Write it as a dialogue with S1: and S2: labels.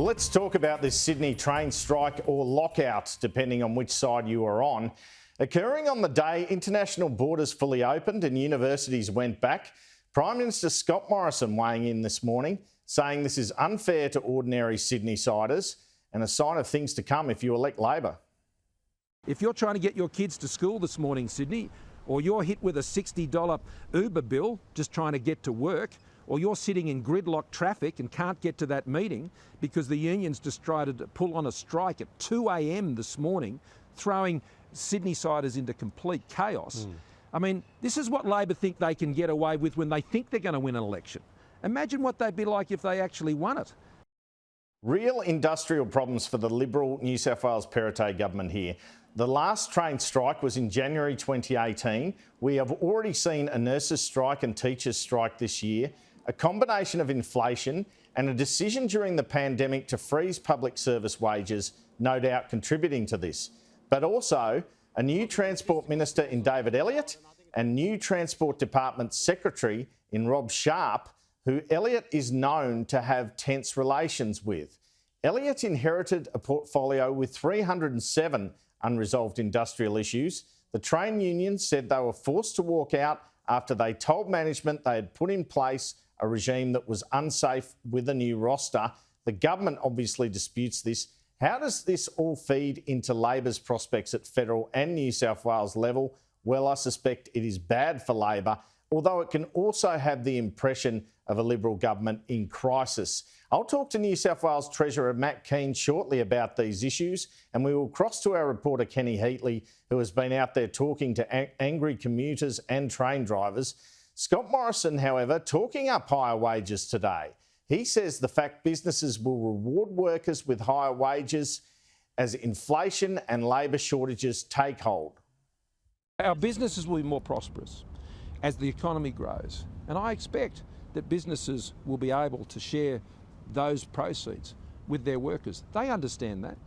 S1: Let's talk about this Sydney train strike or lockout, depending on which side you are on. Occurring on the day international borders fully opened and universities went back, Prime Minister Scott Morrison weighing in this morning, saying this is unfair to ordinary Sydney-siders and a sign of things to come if you elect Labor.
S2: If you're trying to get your kids to school this morning, Sydney, or you're hit with a $60 Uber bill just trying to get to work, or you're sitting in gridlock traffic and can't get to that meeting because the unions decided to pull on a strike at 2 a.m. this morning, throwing Sydney-siders into complete chaos. I mean, this is what Labor think they can get away with when they think they're going to win an election. Imagine what they'd be like if they actually won it.
S1: Real industrial problems for the Liberal New South Wales Perrottet government here. The last train strike was in January 2018. We have already seen a nurses' strike and teachers' strike this year, a combination of inflation and a decision during the pandemic to freeze public service wages, no doubt contributing to this. But also a new Transport Minister in David Elliott and new Transport Department Secretary in Rob Sharp, who Elliott is known to have tense relations with. Elliott inherited a portfolio with 307 unresolved industrial issues. The train unions said they were forced to walk out after they told management they had put in place a regime that was unsafe with a new roster. The government obviously disputes this. How does this all feed into Labor's prospects at federal and New South Wales level? Well, I suspect it is bad for Labor, although it can also have the impression of a Liberal government in crisis. I'll talk to New South Wales Treasurer Matt Keane shortly about these issues, and we will cross to our reporter Kenny Heatley, who has been out there talking to angry commuters and train drivers. Scott Morrison, however, talking up higher wages today. He says the fact businesses will reward workers with higher wages as inflation and labour shortages take hold.
S2: Our businesses will be more prosperous as the economy grows, and I expect that businesses will be able to share those proceeds with their workers. They understand that.